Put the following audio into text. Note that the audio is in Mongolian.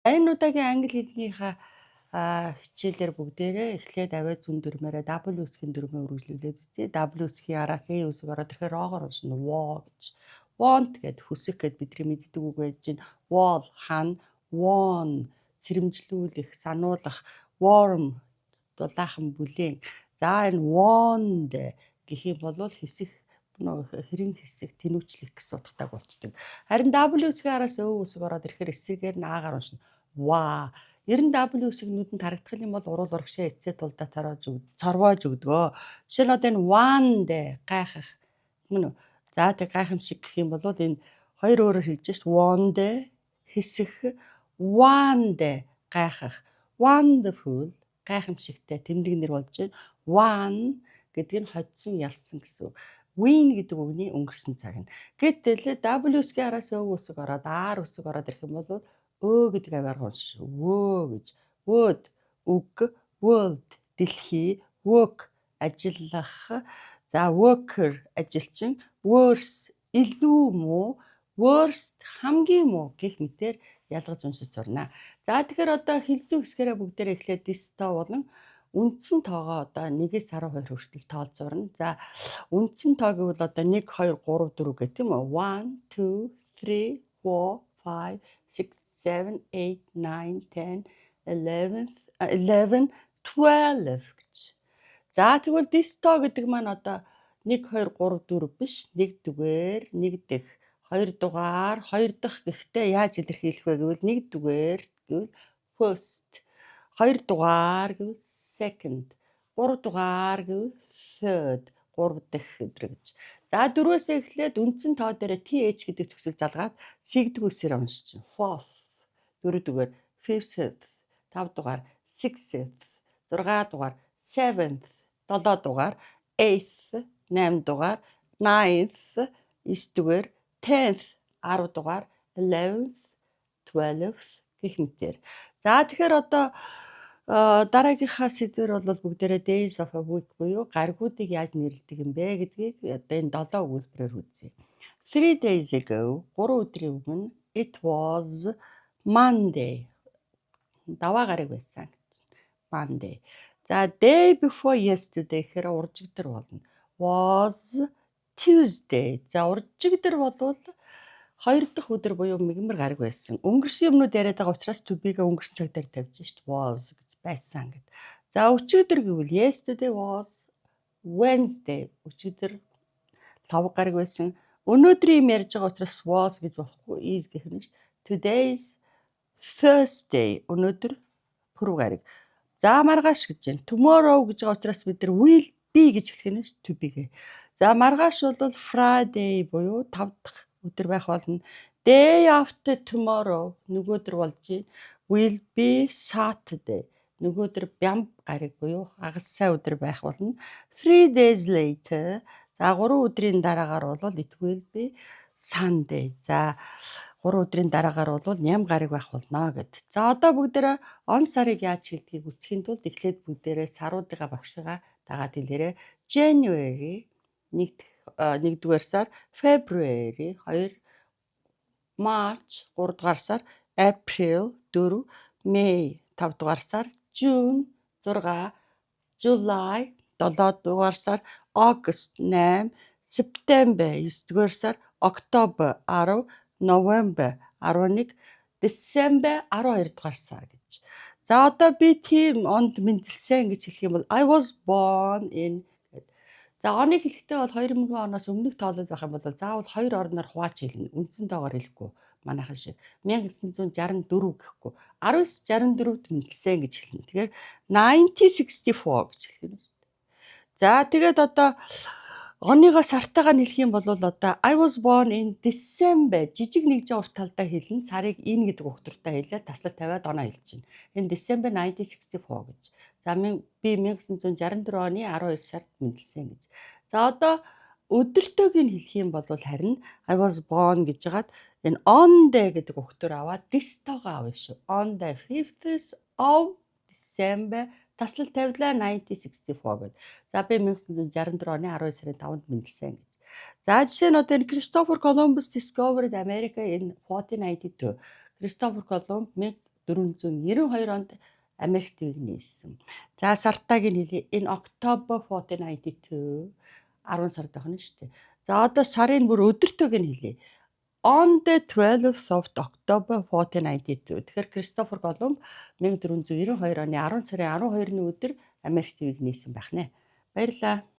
Энэ удаагийн англи хэлнийхээ хичээлээр бүгдээрээ эхлээд аваад зүүн дөрмөөрөө W үсгийн дөрмөө үргэлжлүүлээд үзье. W үсгийн араас A үсэг ороод ирэхээр роогоор уншина. Wall гэж. Want гэд хүсэх гэд бидний мэддэг үг байж чинь wall хана, warn сэрэмжлүүлэх, сануулах, warm дулаахан бүлээн. За энэ warned гэх юм бол хэсэх хэрэн хэсэх тэнүүчлэх гэсэн утгатай болчдөг. Харин W үсгийн араас Ö үсэг ороод ирэхээр эсрэгээр нь Агаар уншина. Wow. Ер нь W үсгнүүд нь тарагдах юм бол уруул урагшаа эцээ тулдаа цорвоож өгдгөө. Жишээ нь одоо энэ wand гайхах. Мөн үү? За тэг гайхамшиг гэх юм бол энэ хоёр өөрөөр хэлж шв. Wand хэсэх, wand гайхах. Wonderful гайхамшигтай тэмдэг нэр болж байна. One гэдэг нь хоцсон ялсан гэсэн үг. Win гэдэг үгний өнгөрсөн цаг нь. Гэтэл W үсгийн араас Ö үсэг ороод R үсэг ороод ирэх юм бол Өө гэдэг аваар уншиж. Wөө гэж. Word үг, world дэлхий, work ажиллах. За worker ажилчин, worse илүү муу, worst хамгийн муу гэх мэтээр ялгаж уншиж сурна. За тэгэхээр одоо хилцүү хэсгээрээ бүгдээрээ эхлээд this-то болон үндсэн тоогоо одоо 1-ээс 12 хүртэл тоолзуурна. За үндсэн тоо гэвэл одоо 1 2 3 4 гэх тийм үү? 1 2 3 4 5 6 7 8 9 10 11 12 гэж. За тэгвэл this to гэдэг маань одоо 1 2 3 4 биш, 1 дүгээр, 1 дэх, 2 дугаар, 2 дахь гэхдээ яаж илэрхийлэх вэ гэвэл 1 дүгээр гэвэл first, 2 дугаар гэвэл second, 3 дугаар гэвэл third, 3 дахь өдрө гэж. За 4-өөс эхлээд үндсэн тоо дээр TH гэдэг төгсөл залгаад сэгдэг үсээр уншиж чинь. Fourth, 4 дугаар fifth, 5 дугаар sixth, 6 дугаар seventh, 7 дугаар 8th, 8 дугаар 9th, 9 дугаар 10th, 10 дугаар 11th, 12th гэх мэтээр. За тэгэхээр одоо дараагийнхаа сэдвэр бол бүгдээрээ days of a week буюу гаригуудыг яаж нэрлэдэг юм бэ гэдгийг одоо энэ 7 өгүүлбэрээр үзье. 3 days ago, 3 өдрийн өмнө it was Monday. Даваа гараг байсан. Monday. За day before yesterday гэхээр уржигдэр болно. Was Tuesday. За уржигдэр болвол 2 дахь өдөр буюу мигмар гараг байсан. Өнгөрсөн юмнууд яриад байгаа учраас to be-гээ өнгөрсөн цаг дээр тавьж шít. Was гэж байсан гэд. За өчигдөр гэвэл yesterday was Wednesday. Өчигдөр 5 гараг байсан. Өнөөдрийн юм ярьж байгаа учраас was гэж болохгүй is гэх юм шít. Today's Thursday. Өнөөдөр пүрэв гараг. За маргааш гэж байна. Tomorrow гэж байгаа учраас бид нар will be гэж хэлэх нь ш to be-гээ. За маргааш бол Friday буюу 5 дахь өдөр байх болно. Day after tomorrow нөгөөдөр болж байна. Will be Saturday. Нөгөөдөр бям гараг буюу хагас сая өдөр байх болно. 3 days later. За 3 өдрийн дараагаар бол it will be Sunday. За 3 өдрийн дараагаар бол ням гараг байх болно гэд. За одоо бүгдээрээ он сарыг яаж хэлдгийг үсгийн тулд эхлээд бүгдээрээ саруудыгаа багшгаа дагаад хэлээрээ. January 1-р сар, February 2, March 3 дугаар сар, April 4, May 5 дугаар сар, June 6, July 7 дугаар сар, August 8, September 9 дугаар сар, October 10, November 11, December 12 дугаар сар гэж. За одоо би тийм онд мэндэлсэн гэж хэлэх юм бол I was born in. За оныг хэлэхдээ бол 2000 оноос өмнөх тоолол байх юм бол заавал 2 орноор хувааж хэлнэ. Үндсэн тоогоор хэлэхгүй манайхан шиг 1964 гэхгүй 1964-д мэндэлсэн гэж хэлнэ. Тэгэхээр 1964 гэж хэлэх юм. За тэгээд одоо оныгоо сартаагаар хэлэх юм бол одоо I was born in December жижиг нэгжийн урт талдаа хэлнэ. Сарыг энэ гэдэг өгтөртөө хэлээд таслал тавиад оноо хэлчихнэ. Энэ December 1964 гэж. За би 1964 оны 12 сард мэндэлсэн гэж. За одоо өдөртөөг нь хэлэх юм бол харин I was born гэж хагаад энэ on the гэдэг өгтөр аваад this тоогоо авна шүү. On the 5th of December таслал тавилаа 1964 гэд. За би 1964 оны 12 сарын 5-нд мэндэлсэн гэж. За жишээ нь одоо энэ Christopher Columbus discovered America in 1492. Christopher Columbus 1492 онд Америк твийг нээсэн. За сартааг нь хэлье. In October 1492 10 сард байх нь шүү дээ. За одоо сарын бүр өдөртөөг нь хэлье. On the 12th of October 1492. Тэгэхээр Кристофер Колумб 1492 оны 10 сарын 12-ны өдөр Америк твийг нээсэн байх нэ. Баярлалаа.